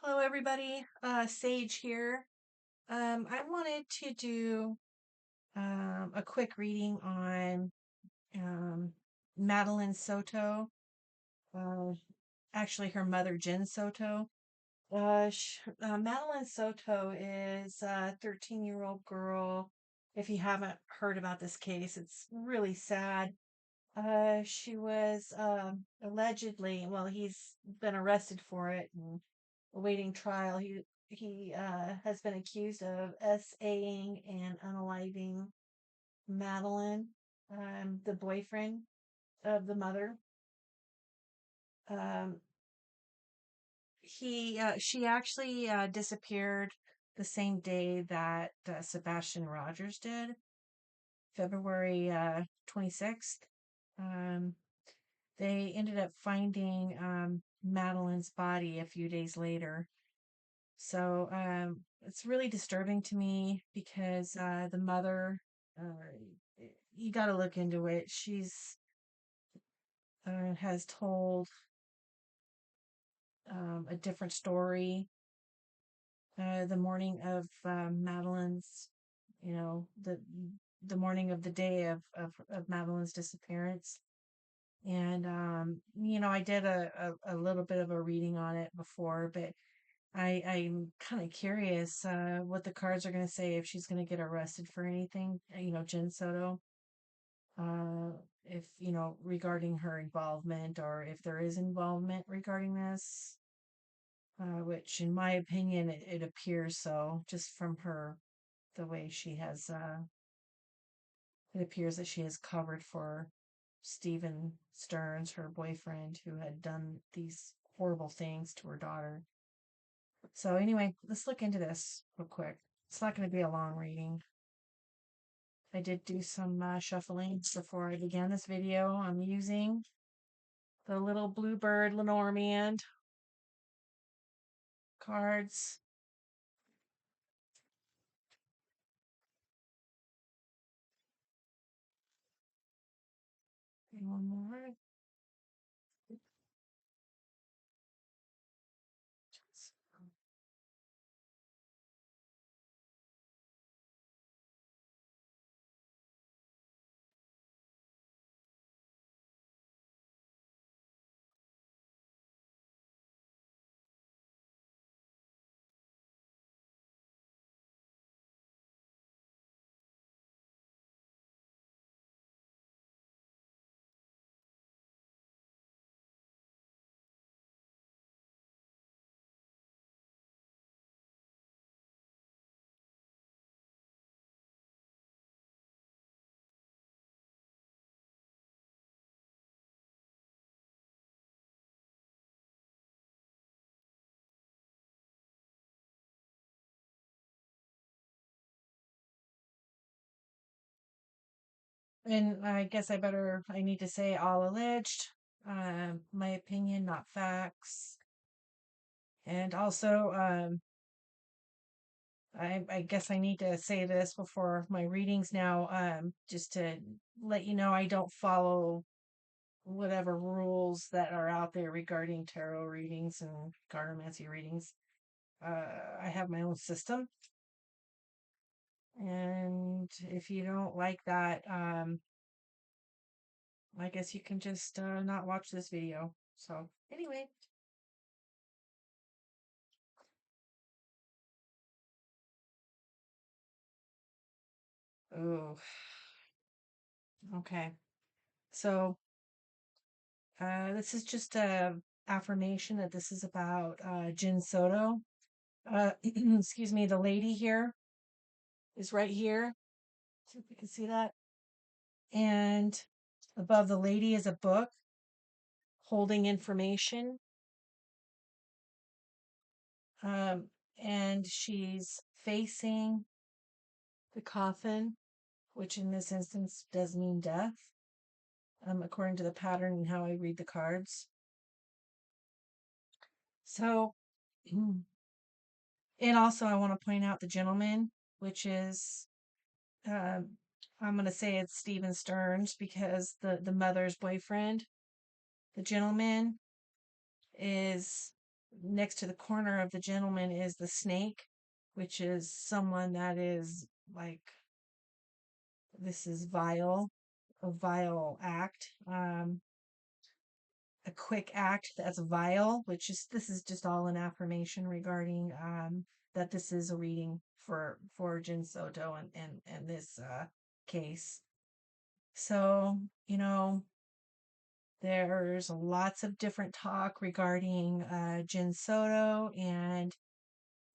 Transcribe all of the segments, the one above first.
Hello, everybody. Sage here. I wanted to do a quick reading on um, Madeline Soto. Uh, Actually, her mother, Jenn Soto. Madeline Soto is a 13-year-old girl. If you haven't heard about this case, it's really sad. She was allegedly, well, he's been arrested for it and awaiting trial. He has been accused of SAing and unaliving Madeline, the boyfriend of the mother. Um, she actually disappeared the same day that Sebastian Rogers did, February 26th. Um, they ended up finding Madeline's body a few days later. So it's really disturbing to me because the mother, you got to look into it. She's has told a different story the morning of Madeline's, the morning of the day of Madeline's disappearance. And I did a little bit of a reading on it before, but I'm kind of curious what the cards are going to say if she's going to get arrested for anything. Jenn Soto, uh, if regarding her involvement or if there is involvement regarding this, which in my opinion it appears so just from her the way she has. It appears that she has covered for Steven Stearns, her boyfriend, who had done these horrible things to her daughter. So anyway, let's look into this real quick. It's not going to be a long reading. I did do some shuffling before I began this video. I'm using the little Bluebird Lenormand cards. And one more. And I guess I need to say all alleged. My opinion, not facts. And also, I guess I need to say this before my readings now, just to let you know I don't follow whatever rules that are out there regarding tarot readings and cartomancy readings. I have my own system, and if you don't like that, I guess you can just not watch this video. So anyway, oh, okay. So this is just a affirmation that this is about Jenn Soto. Excuse me, the lady here is right here. See if we can see that. And above the lady is a book holding information. Um, and she's facing the coffin, which in this instance does mean death, according to the pattern and how I read the cards. So, and also I want to point out the gentleman, which is uh, I'm going to say it's Steven Stearns because the mother's boyfriend, the gentleman, is next to the corner of the gentleman is the snake, which is someone that is like, this is vile, a vile act. A quick act that's vile, which is, this is just all an affirmation regarding that this is a reading for Jenn Soto and this case. So, there's lots of different talk regarding Jenn Soto, and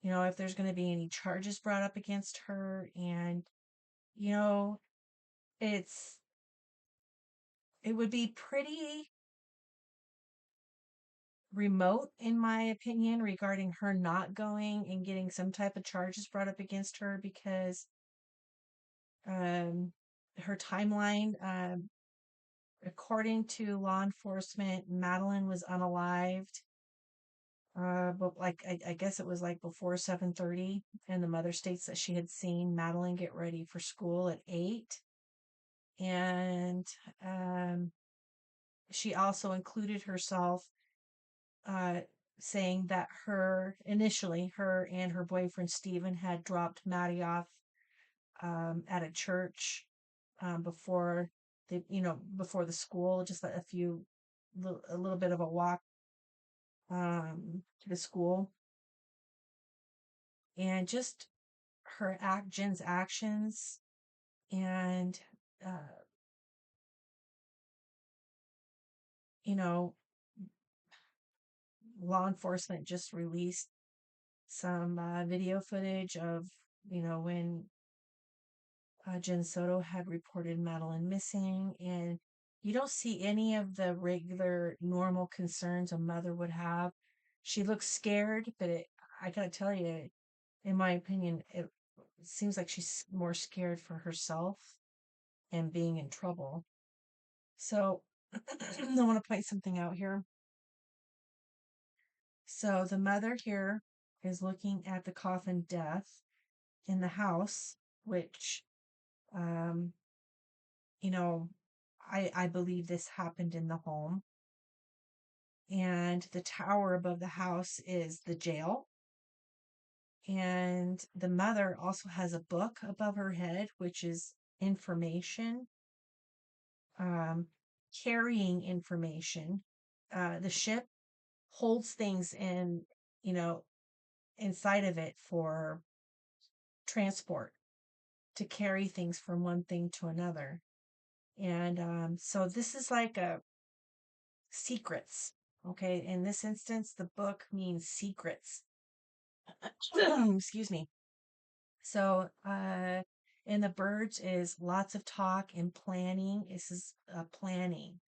if there's going to be any charges brought up against her. And you know it's it would be pretty remote, in my opinion, regarding her not going and getting some type of charges brought up against her, because um, her timeline, according to law enforcement, Madeline was unalived. But like I guess it was like before 7:30, and the mother states that she had seen Madeline get ready for school at 8, and um, she also included herself, uh, saying that initially her and her boyfriend Steven had dropped Maddie off at a church, before before the school, just a little bit of a walk to the school. And just Jen's actions, and uh, you know, law enforcement just released some video footage of when Jenn Soto had reported Madeline missing, and you don't see any of the regular normal concerns a mother would have. She looks scared, but I gotta tell you, in my opinion, it seems like she's more scared for herself and being in trouble. So I want to point something out here. So the mother here is looking at the coffin death in the house, which, um, you know, I believe this happened in the home. And the tower above the house is the jail. And the mother also has a book above her head, which is information, um, carrying information. The ship holds things you know, inside of it for transport, to carry things from one thing to another. And so this is like a secrets. Okay. In this instance, the book means secrets. Excuse me. So, in the birds is lots of talk and planning. This is planning.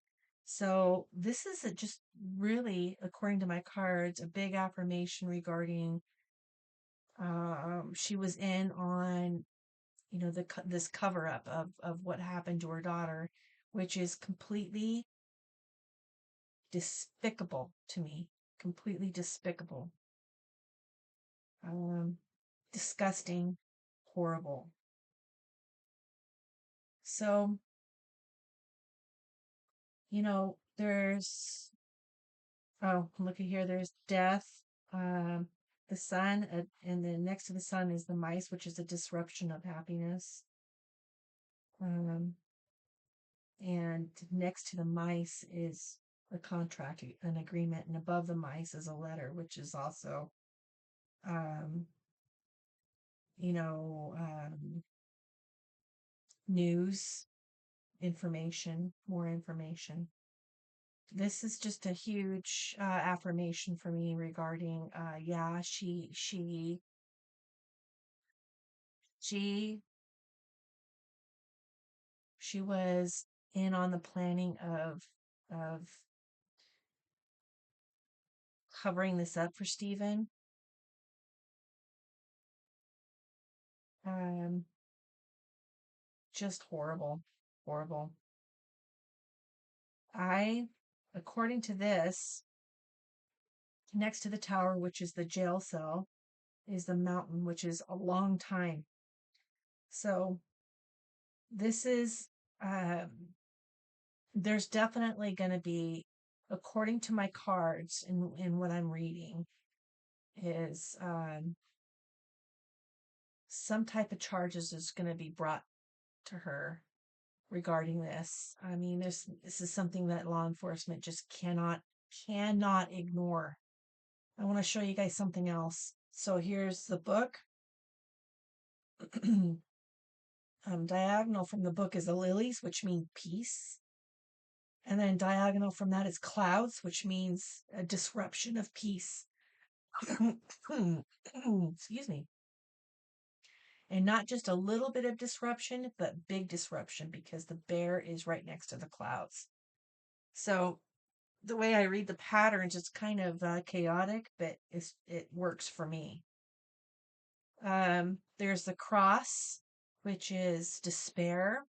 So this is just really, according to my cards, a big affirmation regarding, she was in on, this cover up of what happened to her daughter, which is completely despicable to me. Completely despicable. Um, Disgusting, horrible. So, there's, oh, look at here, there's death, um, the sun, and then next to the sun is the mice, which is a disruption of happiness. Um, and next to the mice is a contract, an agreement, and above the mice is a letter, which is also, um, you know, um, news, information, more information. This is just a huge affirmation for me regarding, yeah, she she was in on the planning of covering this up for Steven. Um, just horrible, horrible. I, according to this, next to the tower, which is the jail cell, is the mountain, which is a long time. So this is, there's definitely going to be, according to my cards and what I'm reading, is some type of charges is going to be brought to her regarding this. I mean, this is something that law enforcement just cannot ignore. I want to show you guys something else. So here's the book. Diagonal from the book is the lilies, which mean peace. And then diagonal from that is clouds, which means a disruption of peace. Excuse me. And not just a little bit of disruption, but big disruption, because the bear is right next to the clouds. So the way I read the patterns, it's kind of chaotic, but it works for me. There's the cross, which is despair.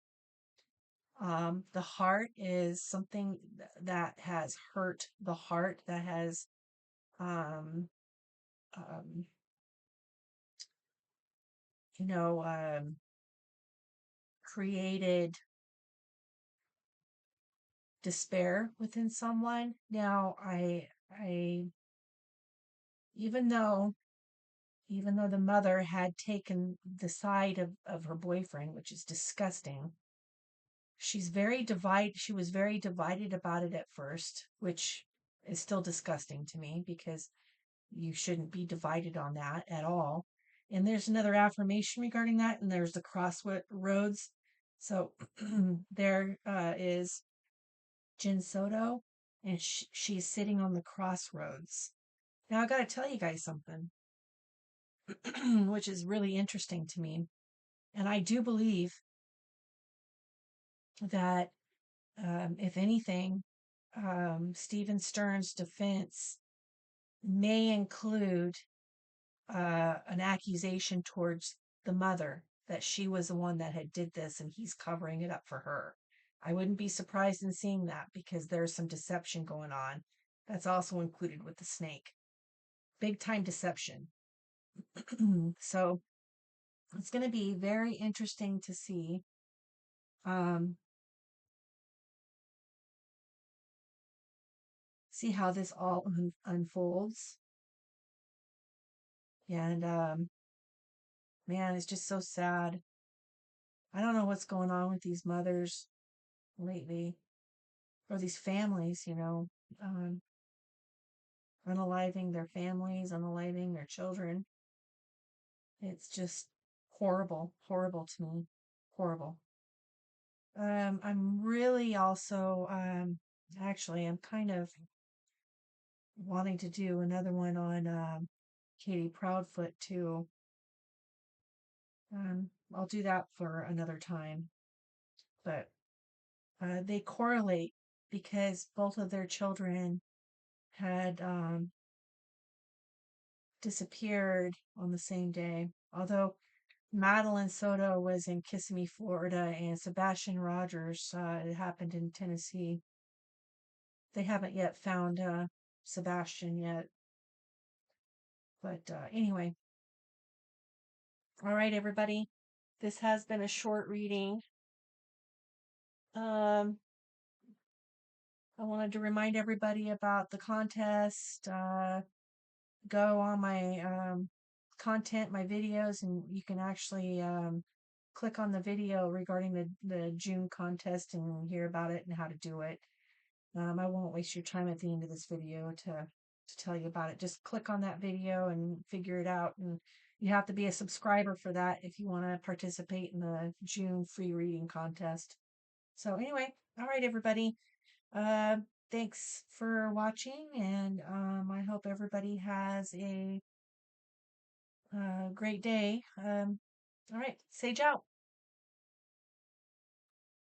The heart is something that has hurt the heart, that has um, um, you know, created despair within someone. Now, I, even though, even though the mother had taken the side of her boyfriend, which is disgusting, she was very divided about it at first, which is still disgusting to me because you shouldn't be divided on that at all. And there's another affirmation regarding that, and there's the crossroads. So there is Jenn Soto, and she's sitting on the crossroads. Now, I got to tell you guys something, which is really interesting to me. And I do believe that, if anything, Steven Stearns' defense may include an accusation towards the mother that she was the one that had did this and he's covering it up for her. I wouldn't be surprised in seeing that because there's some deception going on. That's also included with the snake. Big time deception. So it's going to be very interesting to um, see how this all unfolds. And man, it's just so sad. I don't know what's going on with these mothers lately, or these families, um, unaliving their families, unaliving their children. It's just horrible, horrible to me. Horrible. I'm really also, actually, I'm kind of wanting to do another one on Katie Proudfoot too. I'll do that for another time. But they correlate because both of their children had disappeared on the same day. Although Madeline Soto was in Kissimmee, Florida, and Sebastian Rogers, it happened in Tennessee. They haven't yet found Sebastian yet. But anyway, all right, everybody. This has been a short reading. Um, I wanted to remind everybody about the contest. Go on my content, my videos, and you can actually click on the video regarding the June contest and hear about it and how to do it. I won't waste your time at the end of this video to tell you about it. Just click on that video and figure it out. And you have to be a subscriber for that if you want to participate in the June free reading contest. So anyway, all right, everybody. Uh, Thanks for watching, and I hope everybody has a great day. All right, Sage out.